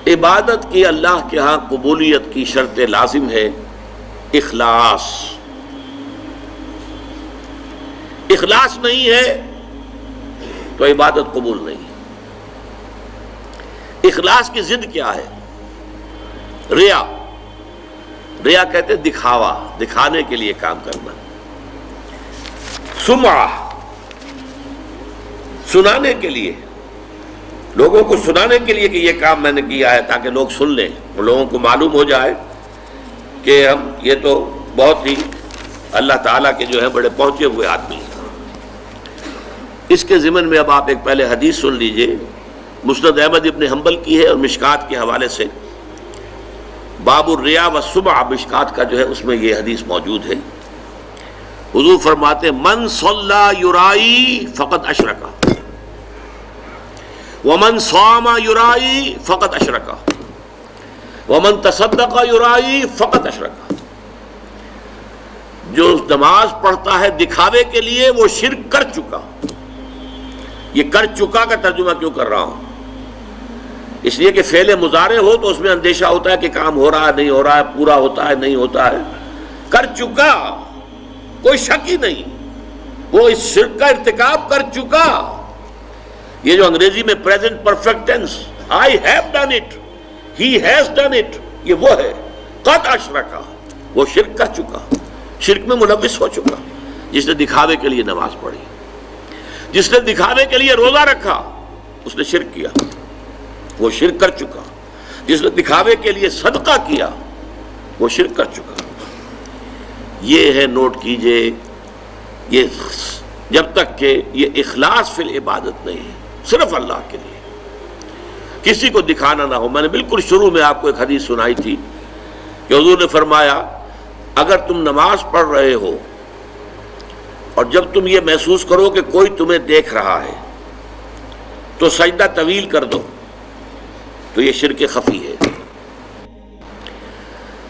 عبادت کی اللہ کے ہاں قبولیت کی شرط لازم ہے اخلاص. اخلاص نہیں ہے تو عبادت قبول نہیں. اخلاص کی ضد کیا ہے؟ ریا. ریا کہتے ہیں دکھاوا، دکھانے کے لیے کام کرنا. سمعہ، سنانے کے لیے، لوگوں کو سنانے کے لیے کہ یہ کام میں نے کیا ہے تاکہ لوگ سن لیں، لوگوں کو معلوم ہو جائے کہ ہم یہ تو بہت ہی اللہ تعالیٰ کے جو ہے بڑے پہنچے ہوئے آدمی ہیں. اس کے ضمن میں اب آپ ایک پہلے حدیث سن لیجئے، مسند احمد ابن حنبل کی ہے اور مشکات کے حوالے سے. باب الریا والسمعہ مشکات کا جو ہے اس میں یہ حدیث موجود ہے. حضور فرماتے من صلی یرائی فقد اشرک ومن صام یرائی فقد اشرک ومن تصدق یرائی فقد اشرک. جو نماز پڑھتا ہے دکھاوے کے لیے وہ شرک کر چکا. یہ کر چکا کا ترجمہ کیوں کر رہا ہوں؟ اس لیے کہ فعل مضارع ہو تو اس میں اندیشہ ہوتا ہے کہ کام ہو رہا ہے نہیں ہو رہا ہے، پورا ہوتا ہے نہیں ہوتا ہے. کر چکا، کوئی شک ہی نہیں، وہ اس شرک کا ارتکاب کر چکا. یہ جو انگریزی میں present perfect tense, I have done it, he has done it, یہ وہ ہے. قد اشرکا، وہ شرک کر چکا، شرک میں ملوث ہو چکا. جس نے دکھاوے کے لیے نماز پڑھی، جس نے دکھاوے کے لیے روزہ رکھا، اس نے شرک کیا، وہ شرک کر چکا. جس نے دکھاوے کے لیے صدقہ کیا، وہ شرک کر چکا. یہ ہے، نوٹ کیجئے، یہ جب تک کہ یہ اخلاص فی العبادت نہیں ہے، صرف اللہ کے لیے، کسی کو دکھانا نہ ہو. میں نے بالکل شروع میں آپ کو ایک حدیث سنائی تھی کہ حضور نے فرمایا اگر تم نماز پڑھ رہے ہو اور جب تم یہ محسوس کرو کہ کوئی تمہیں دیکھ رہا ہے تو سجدہ طویل کر دو، تو یہ شرک خفی ہے.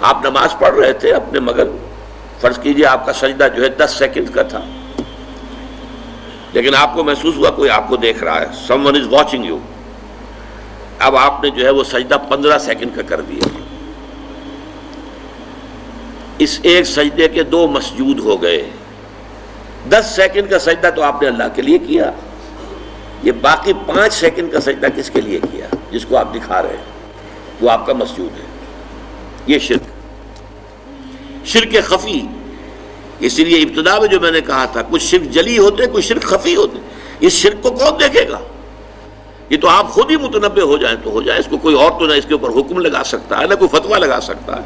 آپ نماز پڑھ رہے تھے اپنے مگر فرض کیجئے آپ کا سجدہ جو ہے 10 سیکنڈ کا تھا، لیکن آپ کو محسوس ہوا کوئی آپ کو دیکھ رہا ہے، someone is watching you. اب آپ نے جو ہے وہ سجدہ 15 سیکنڈ کا کر دیا. اس ایک سجدے کے 2 مسجود ہو گئے. 10 سیکنڈ کا سجدہ تو آپ نے اللہ کے لیے کیا، یہ باقی 5 سیکنڈ کا سجدہ کس کے لیے کیا؟ جس کو آپ دکھا رہے ہیں، وہ آپ کا مسجود ہے. یہ شرک خفی. اس لیے ابتدا میں جو میں نے کہا تھا کچھ شرک جلی ہوتے، کچھ شرک خفی ہوتے. اس شرک کو کون دیکھے گا؟ یہ تو آپ خود ہی متنبہ ہو جائیں تو ہو جائے، اس کو کوئی اور تو نہ اس کے اوپر حکم لگا سکتا ہے، نہ کوئی فتویٰ لگا سکتا ہے.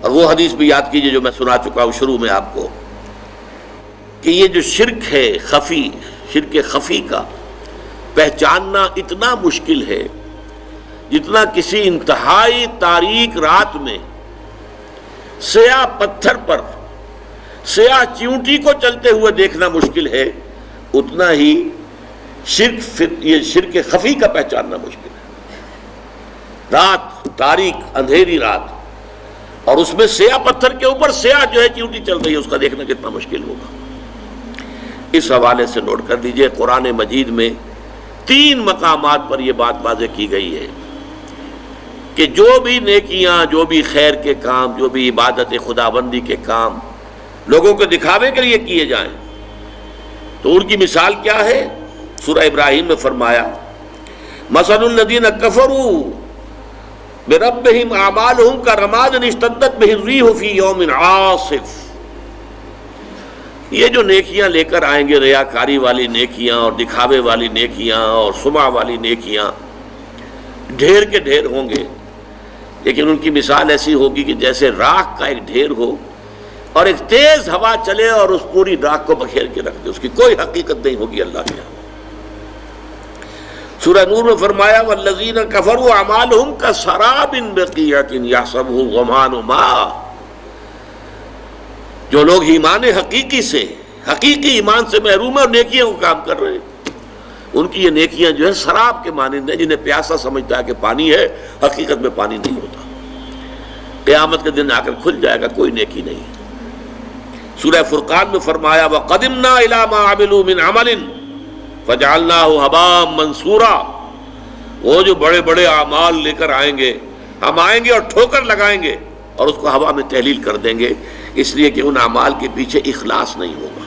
اور وہ حدیث بھی یاد کیجئے جو میں سنا چکا ہوں شروع میں آپ کو، کہ یہ جو شرک ہے خفی، شرک خفی کا پہچاننا اتنا مشکل ہے جتنا کسی انتہائی تاریک رات میں سیاہ پتھر پر سیاہ چیونٹی کو چلتے ہوئے دیکھنا مشکل ہے، اتنا ہی یہ شرک خفی کا پہچاننا مشکل ہے. رات تاریک اندھیری رات اور اس میں سیاہ پتھر کے اوپر سیاہ جو ہے چیونٹی چل رہی ہے، اس کا دیکھنا کتنا مشکل ہوگا. اس حوالے سے نوٹ کر دیجئے قرآن مجید میں 3 مقامات پر یہ بات واضح کی گئی ہے کہ جو بھی نیکیاں، جو بھی خیر کے کام، جو بھی عبادت خداوندی کے کام لوگوں کو دکھاوے کے لیے کیے جائیں تو ان کی مثال کیا ہے؟ سورہ ابراہیم میں فرمایا مثل الذین کفروا بربہم اعمالہم کرماد اشتدت بہ الریح فی یوم عاصف. یہ جو نیکیاں لے کر آئیں گے، ریاکاری والی نیکیاں اور دکھاوے والی نیکیاں اور سمعہ والی نیکیاں، ڈھیر کے ڈھیر ہوں گے، لیکن ان کی مثال ایسی ہوگی کہ جیسے راکھ کا ایک ڈھیر ہو اور ایک تیز ہوا چلے اور اس پوری راکھ کو بکھیر کے رکھ دے، اس کی کوئی حقیقت نہیں ہوگی اللہ کے یہاں. سورہ نور میں فرمایا والذین کفروا اعمالہم کسراب بقیعۃ یحسبہ الظمآن ماء. جو لوگ ایمان حقیقی سے، حقیقی ایمان سے محروم ہیں اور نیکیوں کو کام کر رہے ہیں، ان کی یہ نیکیاں جو ہے سراب کے مانند ہیں، جنہیں پیاسا سمجھتا ہے کہ پانی ہے، حقیقت میں پانی نہیں ہوتا. قیامت کے دن آ کر کھل جائے گا، کوئی نیکی نہیں. سورہ فرقان میں فرمایا وَقَدِمْنَا إِلَىٰ مَا عَمِلُوا مِنْ عَمَلٍ فَجَعَلْنَاهُ هَبَاءً مَنْثُورًا. وہ جو بڑے بڑے اعمال لے کر آئیں گے، ہم آئیں گے اور ٹھوکر لگائیں گے اور اس کو ہوا میں تحلیل کر دیں گے، اس لیے کہ ان اعمال کے پیچھے اخلاص نہیں ہوگا۔